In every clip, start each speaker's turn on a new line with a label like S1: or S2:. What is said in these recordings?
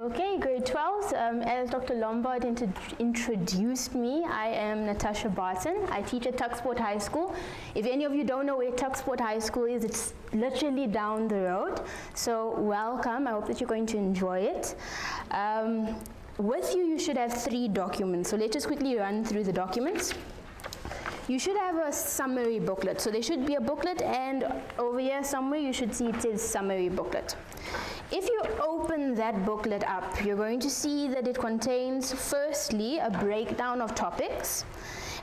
S1: Okay, grade 12. As Dr. Lombard introduced me, I am Natasha Barton. I teach at Tucksport High School. If any of you don't know where Tucksport High School is, it's literally down the road. So welcome. I hope that you're going to enjoy it. With you, you should have 3 documents. So let's just quickly run through the documents. You should have a summary booklet. So there should be a booklet, and over here somewhere you should see it says summary booklet. If you open that booklet up, you're going to see that it contains firstly a breakdown of topics,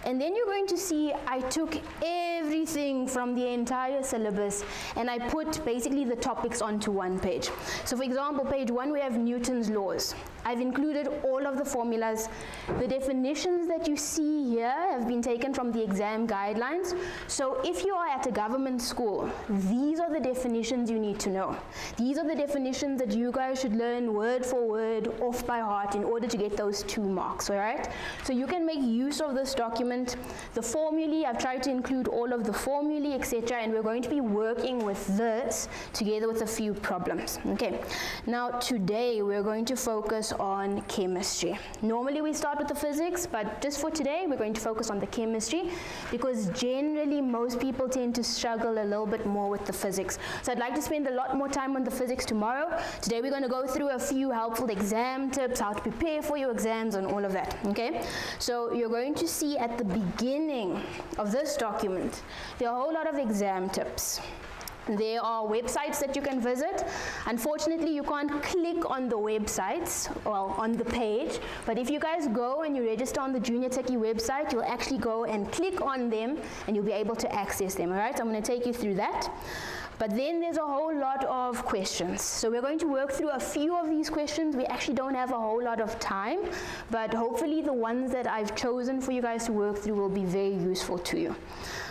S1: and then you're going to see I took everything from the entire syllabus and I put basically the topics onto one page. So for example, page 1 we have Newton's laws. I've included all of the formulas. The definitions that you see here have been taken from the exam guidelines. So if you are at a government school, these are the definitions you need to know. These are the definitions that you guys should learn word for word, off by heart, in order to get those 2 marks, all right? So you can make use of this document. The formulae, I've tried to include all of the formulae, etc., and we're going to be working with this together with a few problems. Okay, now today we're going to focus on chemistry. Normally we start with the physics, but just for today we're going to focus on the chemistry because generally most people tend to struggle a little bit more with the physics. So I'd like to spend a lot more time on the physics tomorrow. Today we're going to go through a few helpful exam tips, how to prepare for your exams and all of that. Okay, so you're going to see at the beginning of this document there are a whole lot of exam tips. There are websites that you can visit. Unfortunately, you can't click on the websites, well, on the page, but if you guys go and you register on the Junior Techie website, you'll actually go and click on them and you'll be able to access them, all right? So I'm going to take you through that. But then there's a whole lot of questions. So we're going to work through a few of these questions. We actually don't have a whole lot of time, but hopefully the ones that I've chosen for you guys to work through will be very useful to you.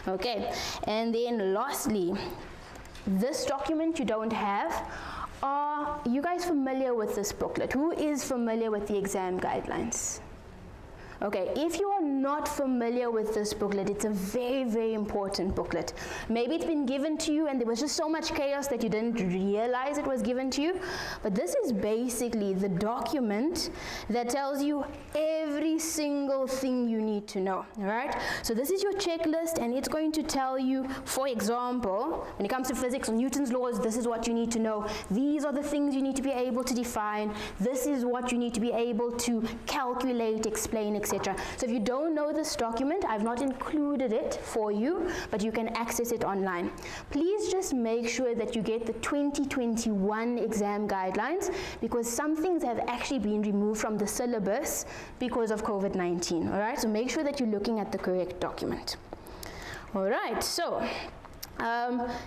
S1: Okay, and then lastly, this document you don't have. Are you guys familiar with this booklet? Who is familiar with the exam guidelines? Okay, if you are not familiar with this booklet, it's a very, very important booklet. Maybe it's been given to you and there was just so much chaos that you didn't realize it was given to you. But this is basically the document that tells you every single thing you need to know, all right? So this is your checklist and it's going to tell you, for example, when it comes to physics or Newton's laws, this is what you need to know. These are the things you need to be able to define. This is what you need to be able to calculate, explain, etc. So if you don't know this document, I've not included it for you, but you can access it online. Please just make sure that you get the 2021 exam guidelines because some things have actually been removed from the syllabus because of COVID-19, all right? So make sure that you're looking at the correct document. All right, so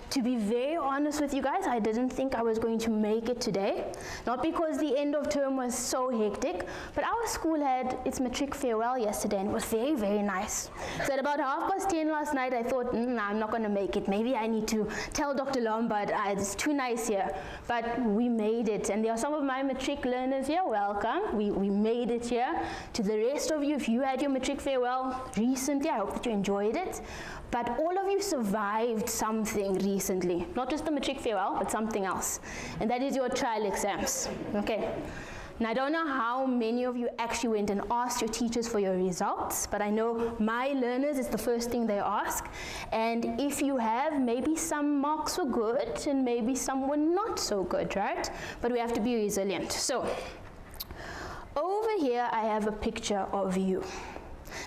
S1: to be very honest with you guys, I didn't think I was going to make it today. Not because the end of term was so hectic, but our school had its matric farewell yesterday and it was very, very nice. So at about 10:30 last night, I thought, I'm not going to make it. Maybe I need to tell Dr. Lombard, it's too nice here. But we made it, and there are some of my matric learners here. Welcome. We made it here. To the rest of you, if you had your matric farewell recently, I hope that you enjoyed it. But all of you survived something recently, not just the matric farewell, but something else, and that is your trial exams. Okay, now I don't know how many of you actually went and asked your teachers for your results, but I know my learners, it's the first thing they ask, and if you have, maybe some marks were good and maybe some were not so good, right? But we have to be resilient. So over here I have a picture of you.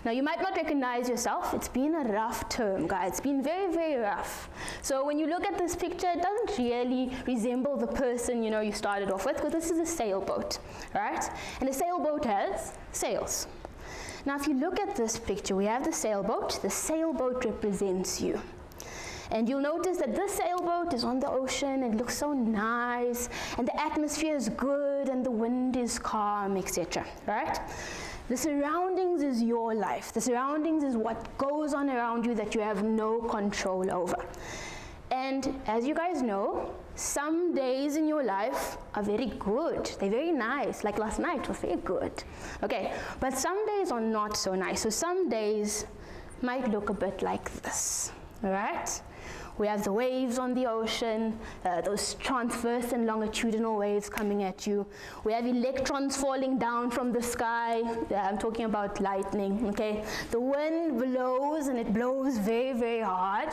S1: Now you might not recognize yourself. It's been a rough term, guys. It's been very, very rough. So when you look at this picture, it doesn't really resemble the person you started off with, because this is a sailboat, right? And a sailboat has sails. Now if you look at this picture, we have the sailboat. The sailboat represents you. And you'll notice that this sailboat is on the ocean and it looks so nice, and the atmosphere is good, and the wind is calm, etc., right? The surroundings is your life. The surroundings is what goes on around you that you have no control over. And as you guys know, some days in your life are very good. They're very nice. Like last night was very good. Okay, but some days are not so nice. So some days might look a bit like this, all right? We have the waves on the ocean, those transverse and longitudinal waves coming at you. We have electrons falling down from the sky. I'm talking about lightning, okay? The wind blows, and it blows very, very hard.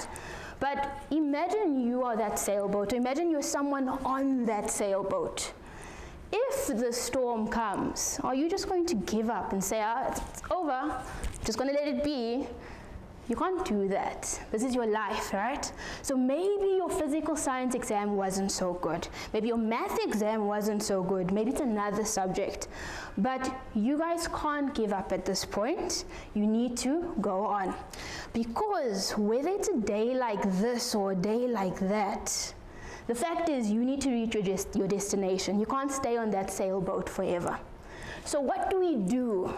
S1: But imagine you are that sailboat. Imagine you're someone on that sailboat. If the storm comes, are you just going to give up and say, it's over, just going to let it be? You can't do that. This is your life, right? So maybe your physical science exam wasn't so good. Maybe your math exam wasn't so good. Maybe it's another subject. But you guys can't give up at this point. You need to go on. Because whether it's a day like this or a day like that, the fact is you need to reach your destination. You can't stay on that sailboat forever. So what do?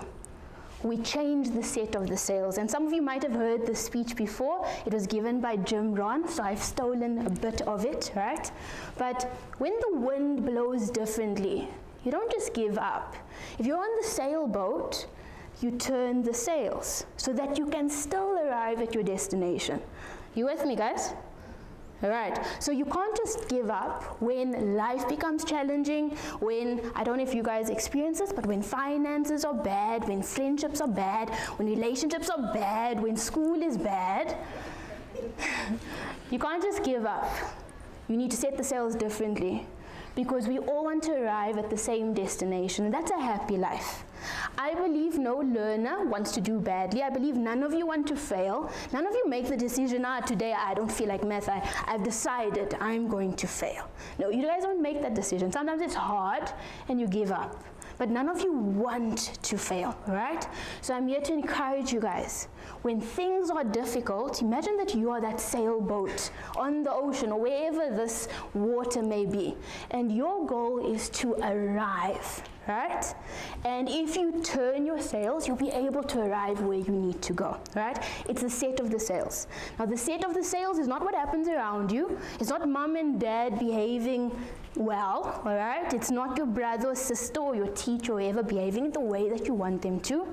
S1: We change the set of the sails. And some of you might have heard this speech before. It was given by Jim Rohn, so I've stolen a bit of it, right? But when the wind blows differently, you don't just give up. If you're on the sailboat, you turn the sails so that you can still arrive at your destination. You with me, guys? All right, so you can't just give up when life becomes challenging, when, I don't know if you guys experience this, but when finances are bad, when friendships are bad, when relationships are bad, when school is bad. You can't just give up. You need to set the sails differently, because we all want to arrive at the same destination. That's a happy life. I believe no learner wants to do badly. I believe none of you want to fail. None of you make the decision, today I don't feel like math. I've decided I'm going to fail. No, you guys don't make that decision. Sometimes it's hard and you give up. But none of you want to fail, right? So I'm here to encourage you guys. When things are difficult, imagine that you are that sailboat on the ocean or wherever this water may be. And your goal is to arrive, right? And if you turn your sails, you'll be able to arrive where you need to go, right? It's the set of the sails. Now, the set of the sails is not what happens around you. It's not mom and dad behaving well, all right? It's not your brother or sister or your teacher or whoever behaving the way that you want them to.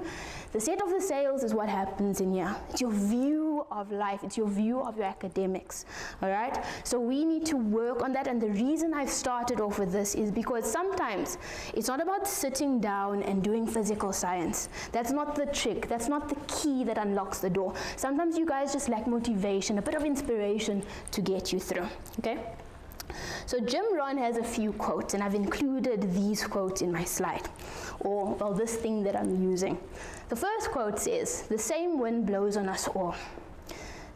S1: The set of the sails is what happens in here. It's your view of life. It's your view of your academics, all right? So we need to work on that, and the reason I've started off with this is because sometimes it's not about sitting down and doing physical science. That's not the trick. That's not the key that unlocks the door. Sometimes you guys just lack motivation, a bit of inspiration to get you through, okay? So Jim Rohn has a few quotes, and I've included these quotes in my slide, or well, this thing that I'm using. The first quote says, "The same wind blows on us all.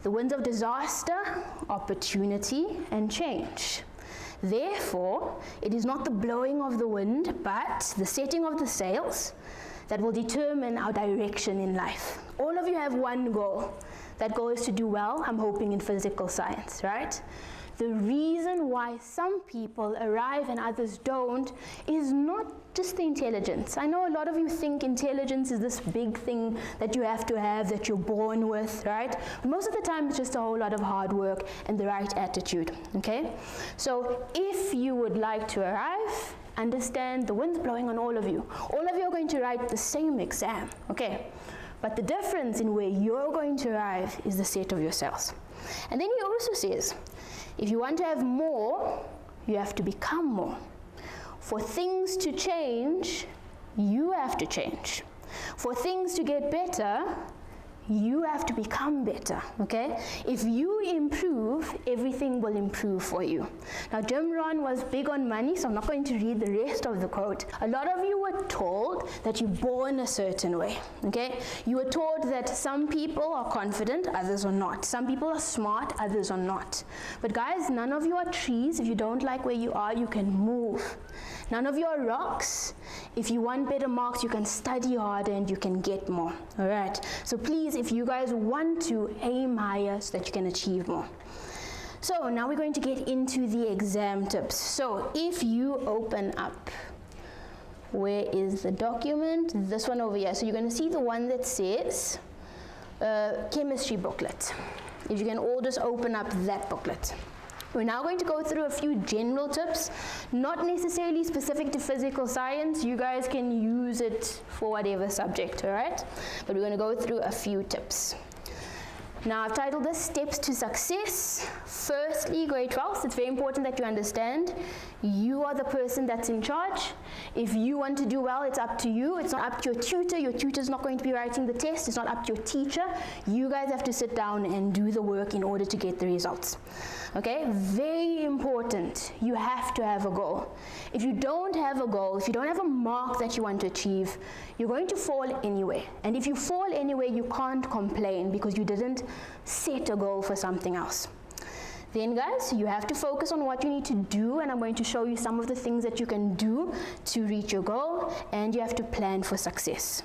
S1: The winds of disaster, opportunity, and change. Therefore, it is not the blowing of the wind, but the setting of the sails that will determine our direction in life." All of you have one goal. That goal is to do well, I'm hoping, in physical science, right? The reason why some people arrive and others don't is not just the intelligence. I know a lot of you think intelligence is this big thing that you have to have, that you're born with, right? But most of the time it's just a whole lot of hard work and the right attitude, okay? So if you would like to arrive, understand the wind's blowing on all of you. All of you are going to write the same exam, okay? But the difference in where you're going to arrive is the set of your sails. And then he also says, if you want to have more, you have to become more. For things to change, you have to change. For things to get better, you have to become better, okay? If you improve, everything will improve for you. Now, Jim Rohn was big on money, so I'm not going to read the rest of the quote. A lot of you were told that you're born a certain way, okay? You were told that some people are confident, others are not. Some people are smart, others are not. But guys, none of you are trees. If you don't like where you are, you can move. None of you are rocks. If you want better marks, you can study harder and you can get more, all right? So please, if you guys want to, aim higher so that you can achieve more. So now we're going to get into the exam tips. So if you open up, where is the document? This one over here. So you're going to see the one that says chemistry booklet. If you can all just open up that booklet. We're now going to go through a few general tips, not necessarily specific to physical science. You guys can use it for whatever subject, all right? But we're going to go through a few tips. Now I've titled this Steps to Success. Firstly, grade 12, it's very important that you understand you are the person that's in charge. If you want to do well, it's up to you. It's not up to your tutor. Your tutor's not going to be writing the test. It's not up to your teacher. You guys have to sit down and do the work in order to get the results. Okay, very important. You have to have a goal. If you don't have a goal, if you don't have a mark that you want to achieve, you're going to fall anyway. And if you fall anyway, you can't complain because you didn't set a goal for something else. Then guys, you have to focus on what you need to do, and I'm going to show you some of the things that you can do to reach your goal, and you have to plan for success.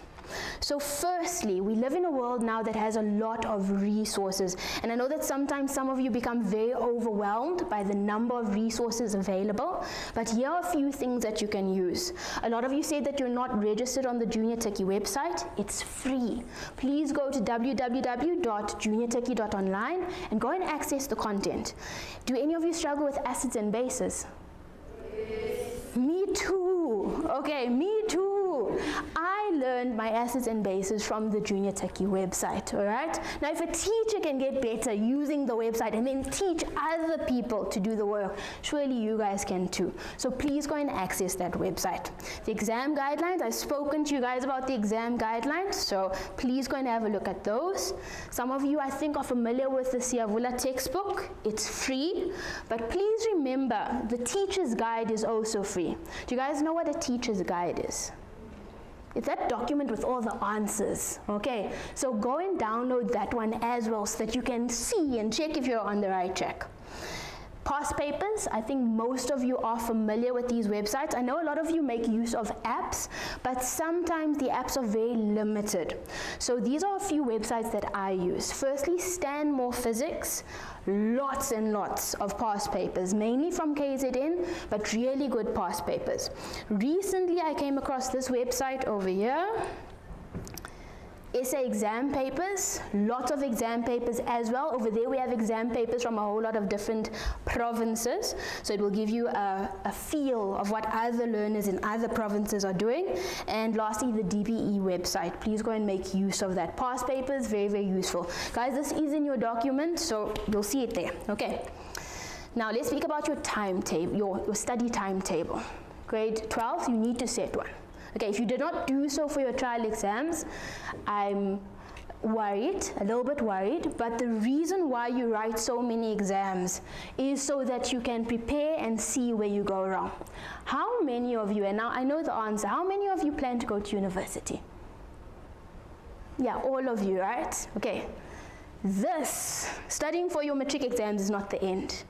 S1: So firstly, we live in a world now that has a lot of resources, and I know that sometimes some of you become very overwhelmed by the number of resources available, but here are a few things that you can use. A lot of you say that you're not registered on the Junior Techie website. It's free. Please go to www.juniortechie.online and go and access the content. Do any of you struggle with acids and bases? Yes. Me too. Okay, me too. I learned my acids and bases from the Junior Techie website, all right? Now, if a teacher can get better using the website and then teach other people to do the work, surely you guys can too. So please go and access that website. The exam guidelines, I've spoken to you guys about the exam guidelines, so please go and have a look at those. Some of you, I think, are familiar with the Siyavula textbook. It's free, but please remember, the teacher's guide is also free. Do you guys know what a teacher's guide is? It's that document with all the answers, okay? So go and download that one as well so that you can see and check if you're on the right track. Past papers, I think most of you are familiar with these websites. I know a lot of you make use of apps, but sometimes the apps are very limited. So these are a few websites that I use. Firstly, Stanmore Physics, lots and lots of past papers, mainly from KZN, but really good past papers. Recently, I came across this website over here. Essay exam papers, lots of exam papers as well. Over there we have exam papers from a whole lot of different provinces, so it will give you a feel of what other learners in other provinces are doing. And lastly, the DBE website. Please go and make use of that. Past papers, very, very useful. Guys, this is in your document, so you'll see it there. Okay. Now let's speak about your timetable, your study timetable. Grade 12, you need to set one. Okay, if you did not do so for your trial exams, I'm worried, a little bit worried, but the reason why you write so many exams is so that you can prepare and see where you go wrong. How many of you, and now I know the answer, how many of you plan to go to university? Yeah, all of you, right? Okay, studying for your matric exams is not the end.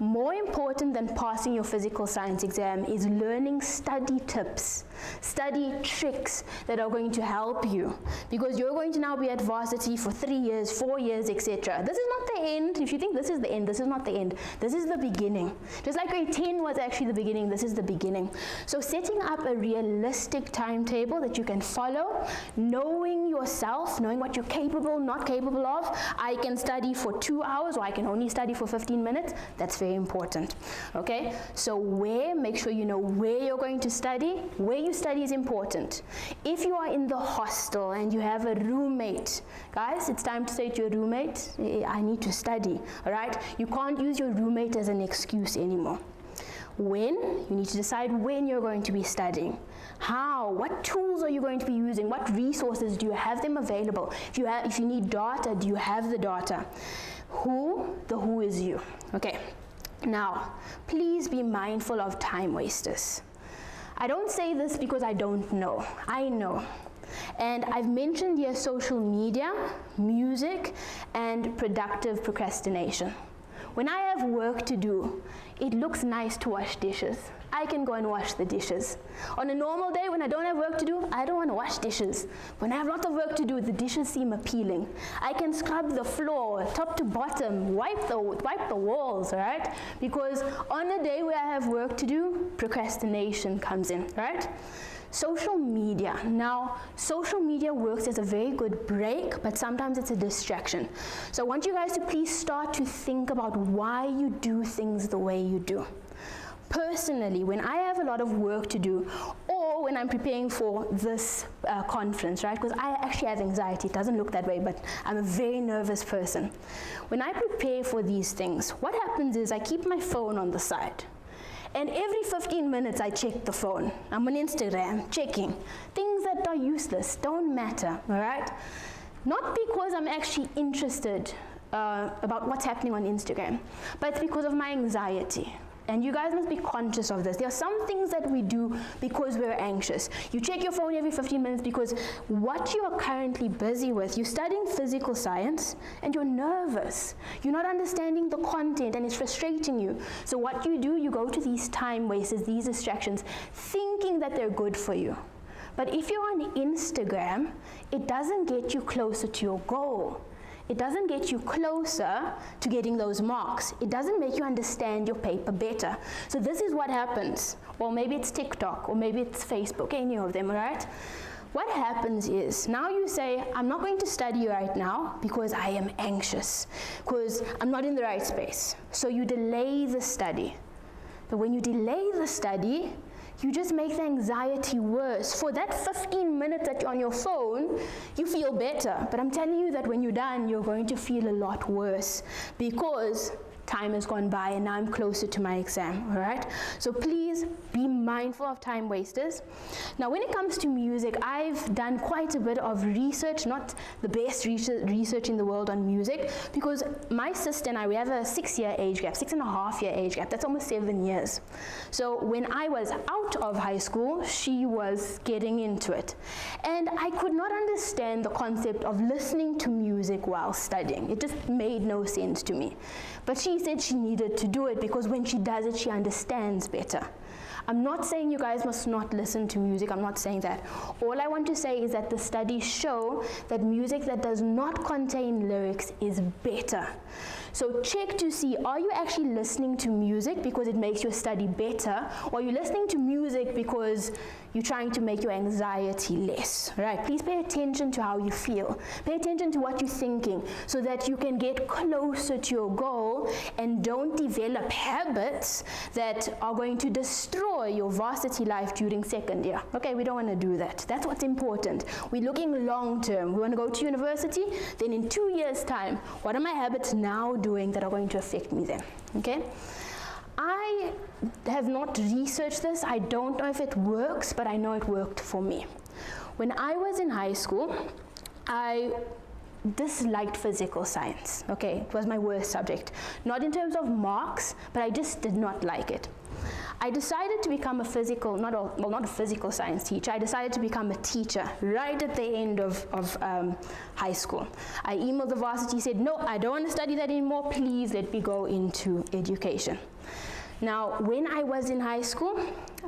S1: More important than passing your physical science exam is learning study tips, study tricks that are going to help you, because you're going to now be at varsity for 3 years, 4 years, etc. This is not the end. If you think this is the end, this is not the end. This is the beginning. Just like grade 10 was actually the beginning, this is the beginning. So setting up a realistic timetable that you can follow, knowing yourself, knowing what you're capable, not capable of. I can study for 2 hours, or I can only study for 15 minutes. That's very important. Okay, so make sure you know where you're going to study. Where you study is important. If you are in the hostel and you have a roommate, guys, it's time to say to your roommate, I need to study. All right, you can't use your roommate as an excuse anymore. You need to decide when you're going to be studying. How? What tools are you going to be using? What resources do you have them available? If you need data, do you have the data? The who is you. Okay. Now, please be mindful of time wasters. I don't say this because I don't know. I know. And I've mentioned here social media, music, and productive procrastination. When I have work to do, it looks nice to wash dishes. I can go and wash the dishes. On a normal day when I don't have work to do, I don't want to wash dishes. When I have lots of work to do, the dishes seem appealing. I can scrub the floor, top to bottom, wipe the walls, right? Because on a day where I have work to do, procrastination comes in, right? Social media. Now, social media works as a very good break, but sometimes it's a distraction. So I want you guys to please start to think about why you do things the way you do. Personally, when I have a lot of work to do, or when I'm preparing for this conference, right? Because I actually have anxiety. It doesn't look that way, but I'm a very nervous person. When I prepare for these things, what happens is I keep my phone on the side. And every 15 minutes I check the phone. I'm on Instagram, checking. Things that are useless, don't matter, all right? Not because I'm actually interested about what's happening on Instagram, but it's because of my anxiety. And you guys must be conscious of this. There are some things that we do because we're anxious. You check your phone every 15 minutes because what you are currently busy with, you're studying physical science and you're nervous. You're not understanding the content and it's frustrating you. So what you do, you go to these time wasters, these distractions, thinking that they're good for you. But if you're on Instagram, it doesn't get you closer to your goal. It doesn't get you closer to getting those marks. It doesn't make you understand your paper better. So this is what happens. Well, maybe it's TikTok, or maybe it's Facebook, any of them, right? What happens is, now you say, I'm not going to study right now because I am anxious, because I'm not in the right space. So you delay the study. But when you delay the study, you just make the anxiety worse. For that 15 minutes that you're on your phone, you feel better. But I'm telling you that when you're done, you're going to feel a lot worse because time has gone by and now I'm closer to my exam, all right? So please be mindful of time wasters. Now, when it comes to music, I've done quite a bit of research, not the best research in the world on music, because my sister and I, we have a 6-year age gap, 6.5-year age gap. That's almost 7 years. So when I was out of high school, she was getting into it. And I could not understand the concept of listening to music while studying. It just made no sense to me. But she said she needed to do it because when she does it, she understands better. I'm not saying you guys must not listen to music. I'm not saying that. All I want to say is that the studies show that music that does not contain lyrics is better. So check to see, are you actually listening to music because it makes your study better, or are you listening to music because you're trying to make your anxiety less, right? Please pay attention to how you feel. Pay attention to what you're thinking so that you can get closer to your goal and don't develop habits that are going to destroy your varsity life during second year. Okay, we don't want to do that. That's what's important. We're looking long term. We want to go to university, then in 2 years' time, what are my habits now doing that are going to affect me then? Okay? I have not researched this. I don't know if it works, but I know it worked for me. When I was in high school, I disliked physical science. Okay, it was my worst subject. Not in terms of marks, but I just did not like it. I decided to become a physical, not a physical science teacher. I decided to become a teacher right at the end of high school. I emailed the varsity, said, no, I don't want to study that anymore. Please let me go into education. Now, when I was in high school,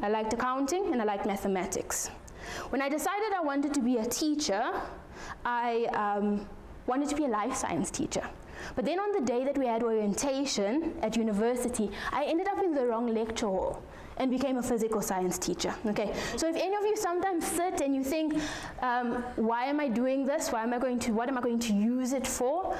S1: I liked accounting and I liked mathematics. When I decided I wanted to be a teacher, I wanted to be a life science teacher. But then on the day that we had orientation at university, I ended up in the wrong lecture hall and became a physical science teacher. Okay, so if any of you sometimes sit and you think, why am I doing this? What am I going to use it for?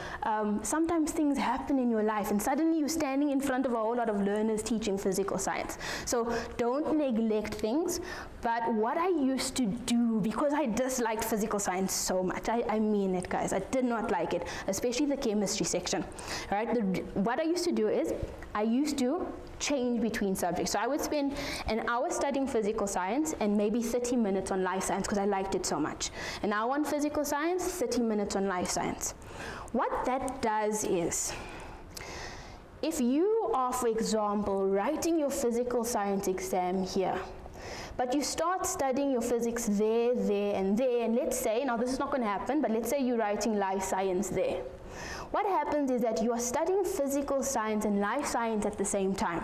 S1: Sometimes things happen in your life and suddenly you're standing in front of a whole lot of learners teaching physical science. So don't neglect things. But what I used to do, because I disliked physical science so much, I mean it, guys, I did not like it, especially the chemistry section. All right, what I used to do is, I used to change between subjects. So I would spend an hour studying physical science and maybe 30 minutes on life science because I liked it so much. An hour on physical science, 30 minutes on life science. What that does is, if you are, for example, writing your physical science exam here, but you start studying your physics there, and let's say, now this is not going to happen, but let's say you're writing life science there. What happens is that you are studying physical science and life science at the same time.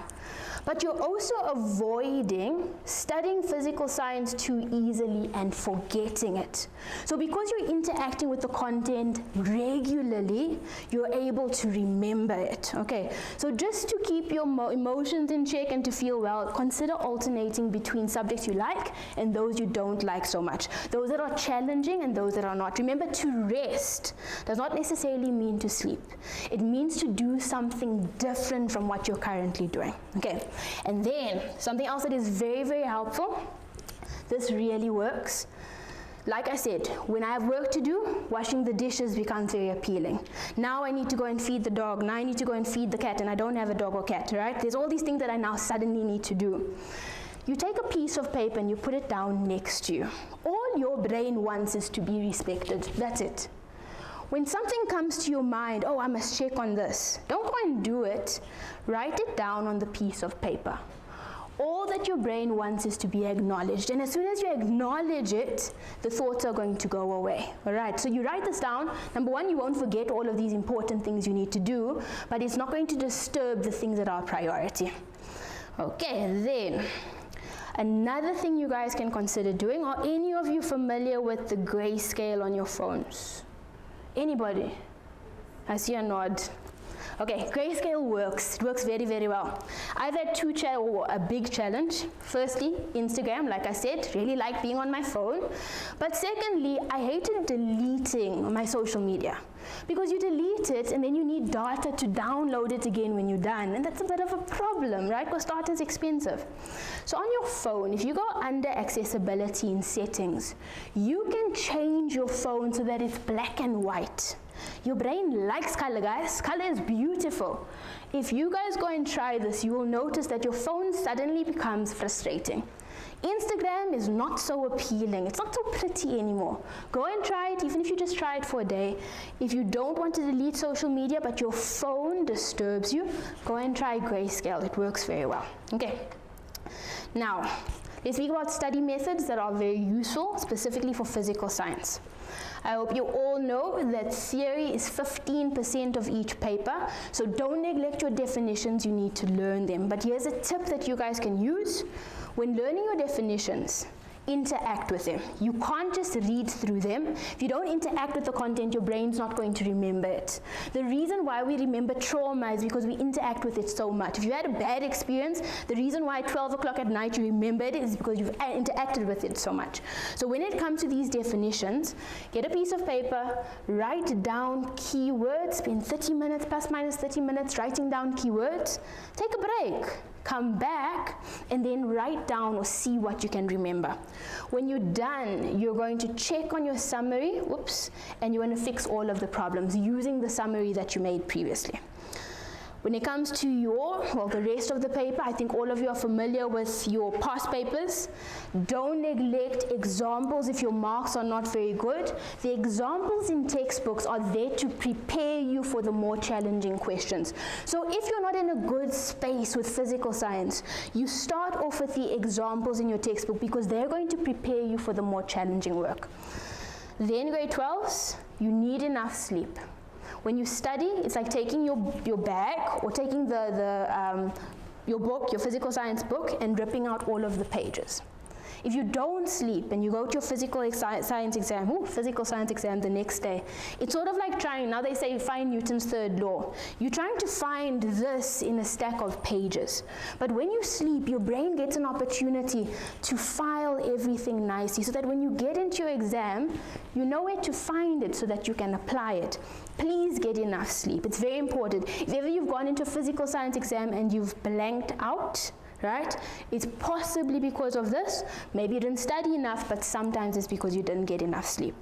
S1: But you're also avoiding studying physical science too easily and forgetting it. So because you're interacting with the content regularly, you're able to remember it. Okay, so just to keep your emotions in check and to feel well, consider alternating between subjects you like and those you don't like so much. Those that are challenging and those that are not. Remember, to rest does not necessarily mean to sleep. It means to do something different from what you're currently doing. Okay. And then, something else that is very, very helpful, This really works. Like I said, when I have work to do, washing the dishes becomes very appealing. Now I need to go and feed the dog. Now I need to go and feed the cat, and I don't have a dog or cat, right? There's all these things that I now suddenly need to do. You take a piece of paper and you put it down next to you. All your brain wants is to be respected. That's it. When something comes to your mind, oh, I must check on this, don't go and do it. Write it down on the piece of paper. All that your brain wants is to be acknowledged. And as soon as you acknowledge it, the thoughts are going to go away. All right, so you write this down. Number one, you won't forget all of these important things you need to do, but it's not going to disturb the things that are a priority. Okay, then, another thing you guys can consider doing, are any of you familiar with the grayscale on your phones? Anybody? I see a nod. Okay, grayscale works. It works very, very well. I've had a big challenge. Firstly, Instagram, like I said, really like being on my phone. But secondly, I hated deleting my social media. Because you delete it and then you need data to download it again when you're done. And that's a bit of a problem, right? Because data is expensive. So on your phone, if you go under accessibility in settings, you can change your phone so that it's black and white. Your brain likes color, guys. Color is beautiful. If you guys go and try this, you will notice that your phone suddenly becomes frustrating. Instagram is not so appealing. It's not so pretty anymore. Go and try it, even if you just try it for a day. If you don't want to delete social media, but your phone disturbs you, go and try grayscale. It works very well. Okay. Now, let's speak about study methods that are very useful, specifically for physical science. I hope you all know that theory is 15% of each paper, so don't neglect your definitions, you need to learn them. But here's a tip that you guys can use. When learning your definitions, interact with them. You can't just read through them. If you don't interact with the content, your brain's not going to remember it. The reason why we remember trauma is because we interact with it so much. If you had a bad experience, the reason why at 12 o'clock at night you remember it is because you've interacted with it so much. So when it comes to these definitions, get a piece of paper, write down keywords, spend 30 minutes, plus minus 30 minutes writing down keywords, take a break. Come back and then write down or see what you can remember. When you're done, you're going to check on your summary, and you're going to fix all of the problems using the summary that you made previously. When it comes to the rest of the paper, I think all of you are familiar with your past papers. Don't neglect examples if your marks are not very good. The examples in textbooks are there to prepare you for the more challenging questions. So if you're not in a good space with physical science, you start off with the examples in your textbook because they're going to prepare you for the more challenging work. Then grade 12s, you need enough sleep. When you study, it's like taking your bag or taking your book, your physical science book, and ripping out all of the pages. If you don't sleep and you go to your physical science exam the next day, it's sort of like trying, now they say find Newton's third law. You're trying to find this in a stack of pages. But when you sleep, your brain gets an opportunity to file everything nicely so that when you get into your exam, you know where to find it so that you can apply it. Please get enough sleep. It's very important. If ever you've gone into a physical science exam and you've blanked out, right? It's possibly because of this. Maybe you didn't study enough, but sometimes it's because you didn't get enough sleep.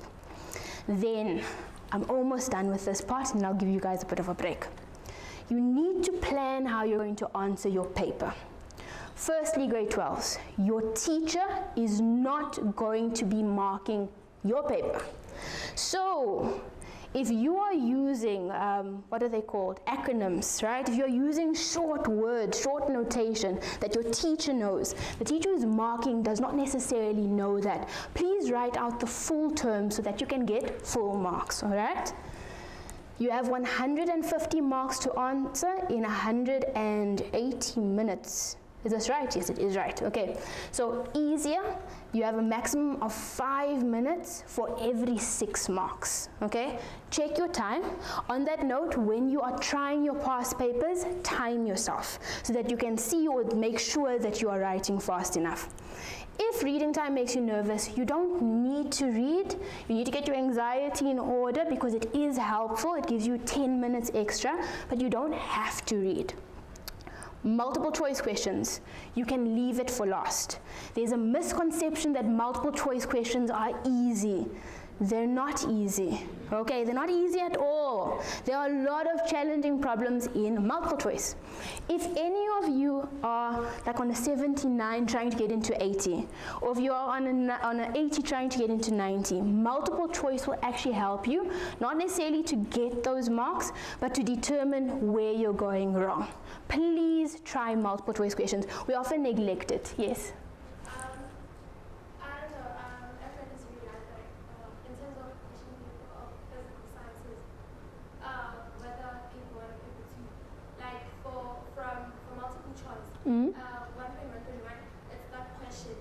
S1: Then, I'm almost done with this part and I'll give you guys a bit of a break. You need to plan how you're going to answer your paper. Firstly, grade 12s, your teacher is not going to be marking your paper. So, if you are using, what are they called? Acronyms, right? If you're using short words, short notation that your teacher knows, the teacher who's marking does not necessarily know that. Please write out the full term so that you can get full marks, all right? You have 150 marks to answer in 180 minutes. Is this right? Yes, it is right. Okay, so easier, you have a maximum of 5 minutes for every 6 marks. Okay, check your time. On that note, when you are trying your past papers, time yourself so that you can see or make sure that you are writing fast enough. If reading time makes you nervous, you don't need to read. You need to get your anxiety in order because it is helpful. It gives you 10 minutes extra, but you don't have to read. multiple choice questions, you can leave it for last. There's a misconception that multiple choice questions are easy. They're not easy, okay? They're not easy at all. There are a lot of challenging problems in multiple choice. If any of you are like on a 79 trying to get into 80, or if you are on an 80 trying to get into 90, multiple choice will actually help you, not necessarily to get those marks, but to determine where you're going wrong. Please try multiple choice questions. We often neglect it. Yes?
S2: One point, it's that question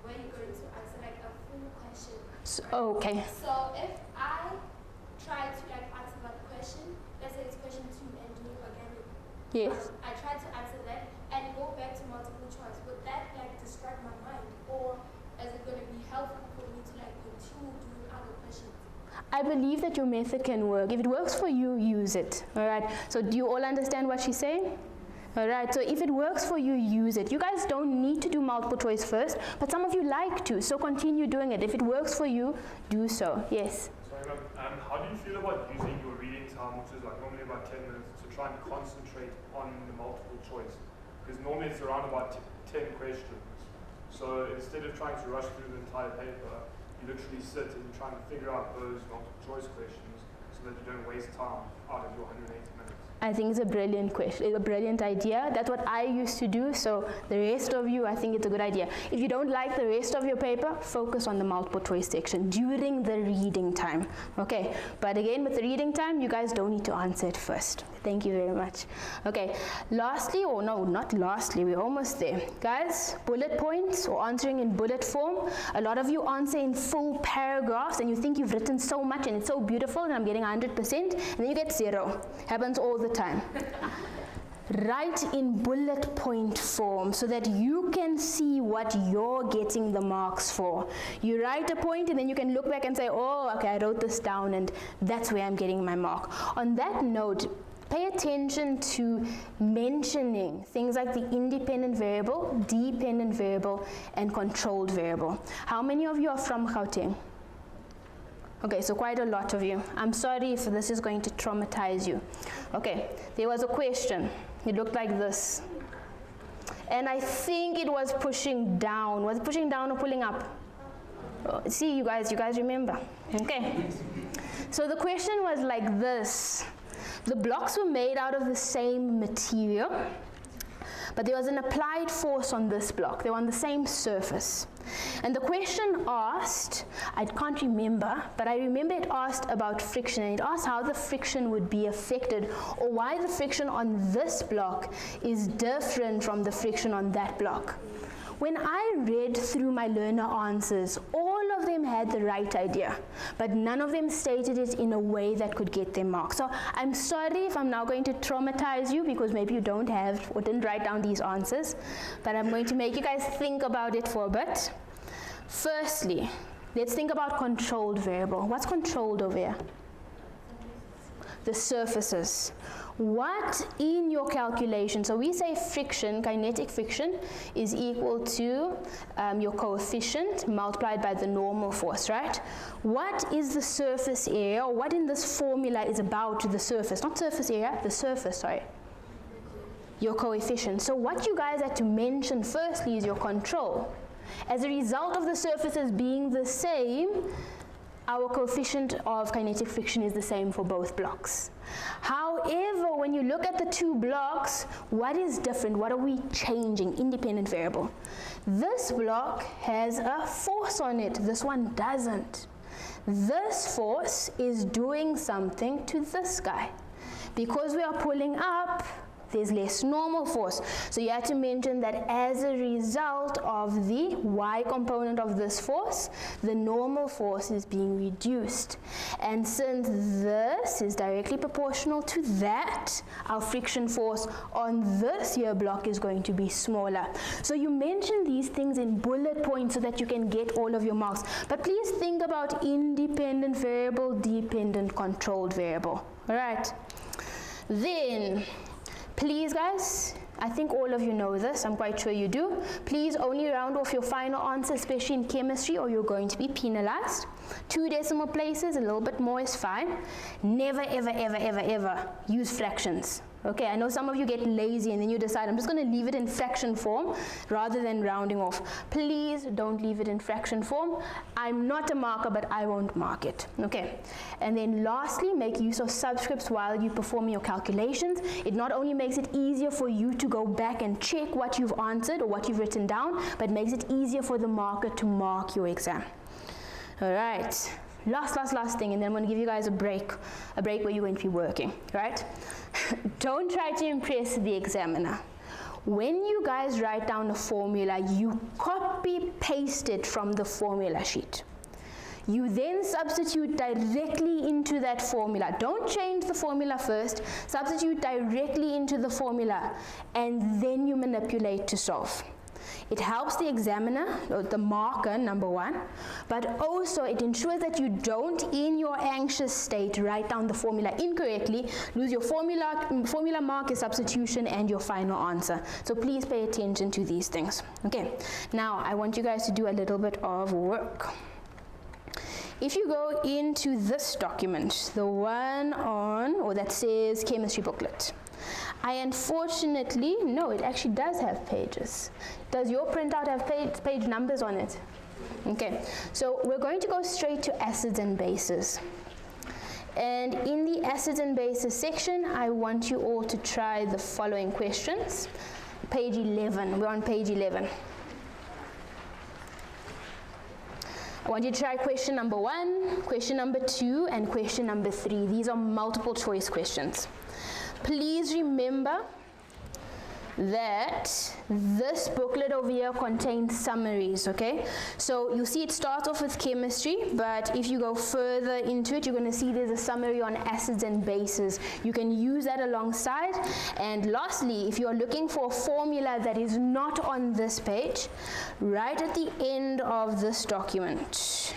S2: where you're going to answer like a full question.
S1: Okay.
S2: So if I try to like answer that question, let's say it's question 2 and doing organic.
S1: Yes.
S2: I try to answer that and go back to multiple choice. Would that like distract my mind, or is it going to be helpful for me to like continue doing other questions?
S1: I believe that your method can work. If it works for you, use it. All right. So do you all understand what she's saying? Alright, so if it works for you, use it. You guys don't need to do multiple choice first, but some of you like to, so continue doing it. If it works for you, do so. Yes?
S3: Sorry, how do you feel about using your reading time, which is like normally about 10 minutes, to try and concentrate on the multiple choice? Because normally it's around about 10 questions. So instead of trying to rush through the entire paper, you literally sit and you try and figure out those multiple choice questions so that you don't waste time out of your 180 minutes.
S1: I think it's a brilliant question, a brilliant idea. That's what I used to do, so the rest of you, I think it's a good idea. If you don't like the rest of your paper, focus on the multiple choice section during the reading time, okay? But again, with the reading time, you guys don't need to answer it first. Thank you very much. Okay, lastly, or no, not lastly, we're almost there. Guys, bullet points or answering in bullet form. A lot of you answer in full paragraphs and you think you've written so much and it's so beautiful and I'm getting 100%, and then you get 0. Happens all the time. Write in bullet point form so that you can see what you're getting the marks for. You write a point and then you can look back and say, oh, okay, I wrote this down and that's where I'm getting my mark. On that note, pay attention to mentioning things like the independent variable, dependent variable, and controlled variable. How many of you are from Gauteng? Okay, so quite a lot of you. I'm sorry if this is going to traumatize you. Okay, there was a question. It looked like this. And I think it was pushing down. Was it pushing down or pulling up? Oh, see, you guys remember. Okay. So the question was like this. The blocks were made out of the same material, but there was an applied force on this block. They were on the same surface. And the question asked, I can't remember, but I remember it asked about friction, and it asked how the friction would be affected, or why the friction on this block is different from the friction on that block. When I read through my learner answers, all of them had the right idea, but none of them stated it in a way that could get them marks. So I'm sorry if I'm now going to traumatize you because maybe you don't have or didn't write down these answers, but I'm going to make you guys think about it for a bit. Firstly, let's think about controlled variable. What's controlled over here? The surfaces. What in your calculation, so we say friction, kinetic friction, is equal to your coefficient multiplied by the normal force, right? What is the surface area, or what in this formula is about the surface? Not surface area, the surface, sorry. Your coefficient. So what you guys had to mention firstly is your control. As a result of the surfaces being the same, our coefficient of kinetic friction is the same for both blocks. However, when you look at the two blocks, what is different? What are we changing? Independent variable. This block has a force on it. This one doesn't. This force is doing something to this guy. Because we are pulling up, there's less normal force. So you have to mention that as a result of the y component of this force, the normal force is being reduced. And since this is directly proportional to that, our friction force on this here block is going to be smaller. So you mention these things in bullet points so that you can get all of your marks. But please think about independent variable, dependent controlled variable. All right. Then, please guys, I think all of you know this, I'm quite sure you do. Please only round off your final answer, especially in chemistry, or you're going to be penalized. 2 decimal places, a little bit more is fine. Never, ever, ever, ever, ever use fractions. Okay, I know some of you get lazy and then you decide, I'm just going to leave it in fraction form rather than rounding off. Please don't leave it in fraction form. I'm not a marker, but I won't mark it. Okay, and then lastly, make use of subscripts while you perform your calculations. It not only makes it easier for you to go back and check what you've answered or what you've written down, but makes it easier for the marker to mark your exam. All right, last thing, and then I'm going to give you guys a break where you're going to be working, right? Don't try to impress the examiner. When you guys write down a formula, you copy paste it from the formula sheet. You then substitute directly into that formula. Don't change the formula first, substitute directly into the formula, and then you manipulate to solve. It helps the examiner, or the marker, number one, but also it ensures that you don't, in your anxious state, write down the formula incorrectly, lose your formula mark, your substitution, and your final answer. So please pay attention to these things. Okay, now I want you guys to do a little bit of work. If you go into this document, the one on, or that says chemistry booklet, I unfortunately, no, it actually does have pages. Does your printout have page numbers on it? Okay, so we're going to go straight to acids and bases. And in the acids and bases section, I want you all to try the following questions. Page 11, we're on page 11. I want you to try question number 1, question number 2, and question number 3. These are multiple choice questions. Please remember that this booklet over here contains summaries, okay? So you see it starts off with chemistry, but if you go further into it, you're going to see there's a summary on acids and bases. You can use that alongside. And lastly, if you're looking for a formula that is not on this page, right at the end of this document,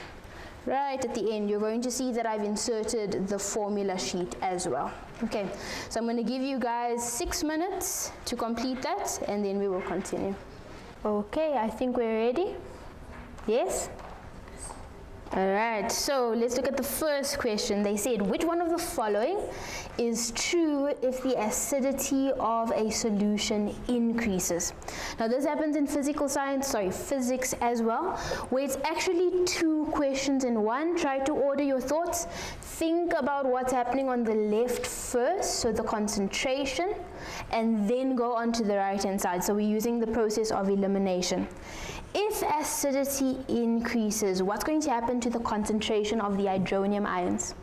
S1: right at the end, you're going to see that I've inserted the formula sheet as well. Okay, so I'm going to give you guys 6 minutes to complete that, and then we will continue. Okay, I think we're ready. Yes? All right, so let's look at the first question. They said, which one of the following is true if the acidity of a solution increases? Now this happens in physics as well, where it's actually 2 questions in one. Try to order your thoughts. Think about what's happening on the left first, so the concentration, and then go on to the right hand side. So we're using the process of elimination. If acidity increases, what's going to happen to the concentration of the hydronium ions?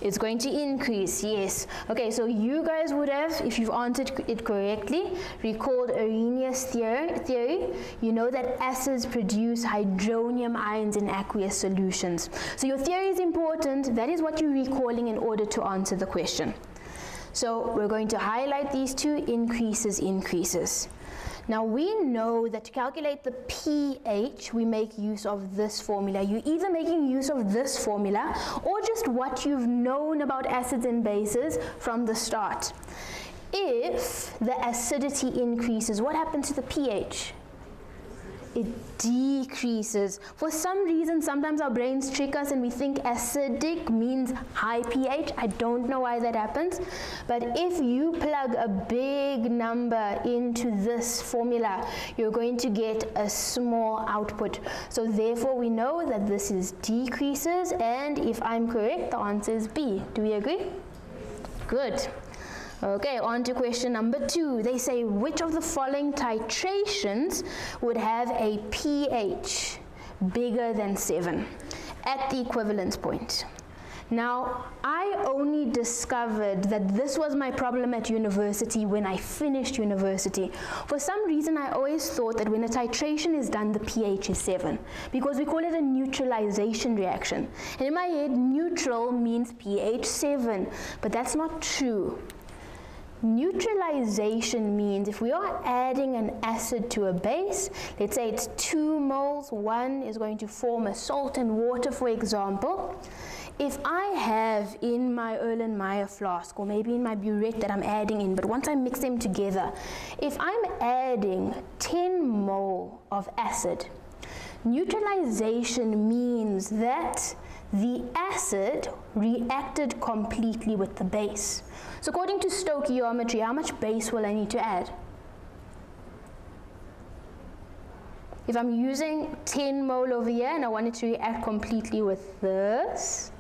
S1: It's going to increase, yes. Okay, so you guys would have, if you've answered it correctly, recalled Arrhenius theory. You know that acids produce hydronium ions in aqueous solutions. So your theory is important. That is what you're recalling in order to answer the question. So we're going to highlight these 2 increases. Now we know that to calculate the pH, we make use of this formula. You're either making use of this formula or just what you've known about acids and bases from the start. If the acidity increases, what happens to the pH? It decreases. For some reason, sometimes our brains trick us and we think acidic means high pH. I don't know why that happens, but if you plug a big number into this formula, you're going to get a small output. So therefore, we know that this is decreases, and if I'm correct, the answer is B. Do we agree? Good. Okay, on to question number 2. They say, which of the following titrations would have a pH bigger than 7 at the equivalence point? Now, I only discovered that this was my problem at university when I finished university. For some reason, I always thought that when a titration is done, the pH is 7, because we call it a neutralization reaction. And in my head, neutral means pH 7, but that's not true. Neutralization means if we are adding an acid to a base, let's say it's 2 moles, one is going to form a salt and water, for example. If I have in my Erlenmeyer flask, or maybe in my burette that I'm adding in, but once I mix them together, if I'm adding 10 mole of acid, neutralization means that the acid reacted completely with the base. So according to stoichiometry, how much base will I need to add? If I'm using 10 mole over here and I want it to react completely with this,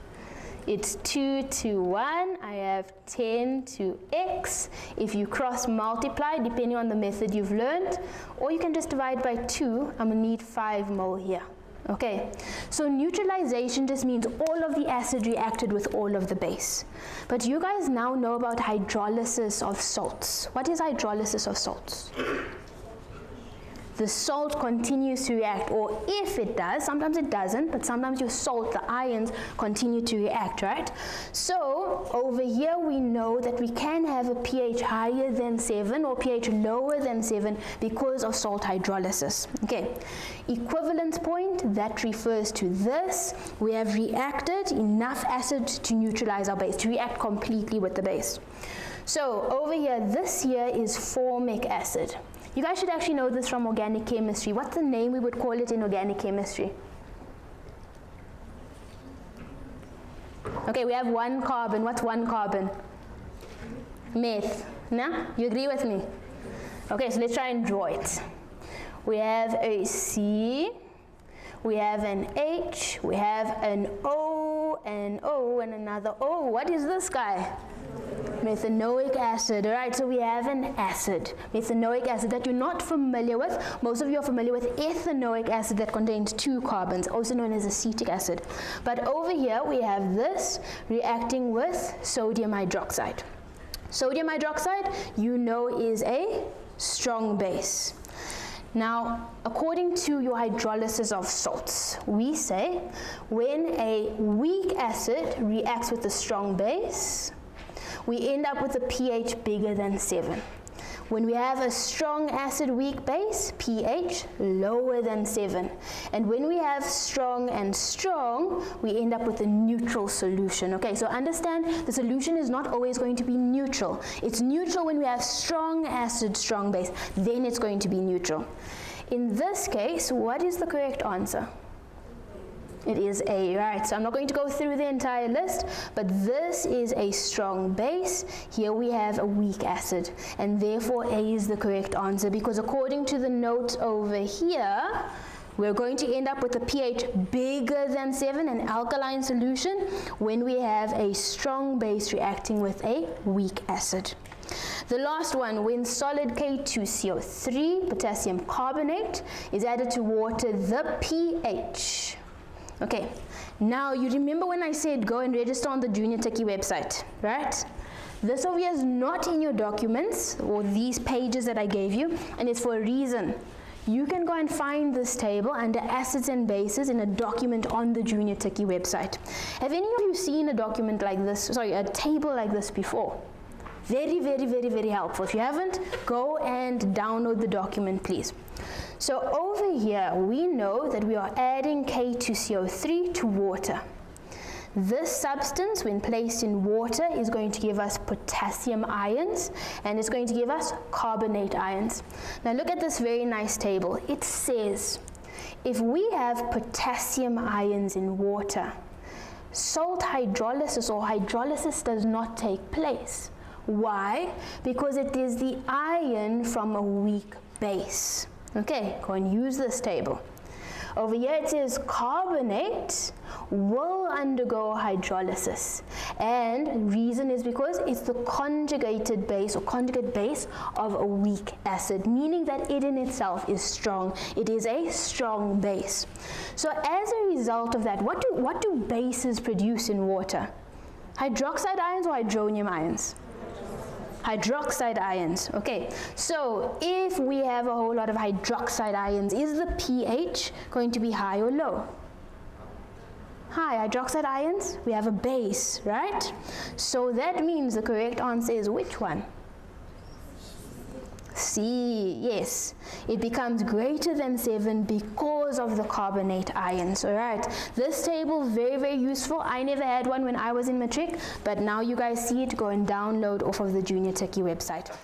S1: it's 2 to 1, I have 10 to x. If you cross multiply, depending on the method you've learned, or you can just divide by 2, I'm going to need 5 mole here. Okay, so neutralization just means all of the acid reacted with all of the base. But you guys now know about hydrolysis of salts. What is hydrolysis of salts? The salt continues to react, or if it does, sometimes it doesn't, but sometimes your salt, the ions, continue to react, right? So over here we know that we can have a pH higher than 7 or pH lower than 7 because of salt hydrolysis. Okay, equivalence point, that refers to this. We have reacted enough acid to neutralize our base, to react completely with the base. So over here, this here is formic acid. You guys should actually know this from organic chemistry. What's the name we would call it in organic chemistry? Okay, we have 1 carbon. What's 1 carbon? Meth. Nah? You agree with me? Okay, so let's try and draw it. We have a C, we have an H, we have an O, and another O. What is this guy? Methanoic acid. Alright, so we have an acid, methanoic acid, that you're not familiar with. Most of you are familiar with ethanoic acid that contains 2 carbons, also known as acetic acid. But over here we have this reacting with sodium hydroxide. Sodium hydroxide, you know, is a strong base. Now, according to your hydrolysis of salts, we say when a weak acid reacts with a strong base, we end up with a pH bigger than 7. When we have a strong acid weak base, pH lower than 7. And when we have strong and strong, we end up with a neutral solution. Okay, so understand the solution is not always going to be neutral. It's neutral when we have strong acid, strong base. Then it's going to be neutral. In this case, what is the correct answer? It is A, right? So I'm not going to go through the entire list, but this is a strong base. Here we have a weak acid, and therefore A is the correct answer, because according to the notes over here, we're going to end up with a pH bigger than 7, an alkaline solution, when we have a strong base reacting with a weak acid. The last one, when solid K2CO3, potassium carbonate, is added to water, the pH. Okay, now you remember when I said go and register on the Junior Techie website, right? This over here is not in your documents or these pages that I gave you, and it's for a reason. You can go and find this table under acids and bases in a document on the Junior Techie website. Have any of you seen a document like this, a table like this before? Very, very, very, very helpful. If you haven't, go and download the document, please. So over here, we know that we are adding K2CO3 to water. This substance, when placed in water, is going to give us potassium ions, and it's going to give us carbonate ions. Now look at this very nice table. It says, if we have potassium ions in water, salt hydrolysis or hydrolysis does not take place. Why? Because it is the ion from a weak base. Okay, go and use this table. Over here it says carbonate will undergo hydrolysis, and reason is because it's the conjugated base or conjugate base of a weak acid, meaning that it in itself is strong. It is a strong base. So as a result of that, what do bases produce in water? Hydroxide ions or hydronium ions? Hydroxide ions. Okay, so if we have a whole lot of hydroxide ions, is the pH going to be high or low? High. Hydroxide ions, we have a base, right? So that means the correct answer is which one? See, yes, it becomes greater than 7 because of the carbonate ions. All right, this table, very, very useful. I never had one when I was in matric, but now you guys see it. Go and download off of the Junior Techie website.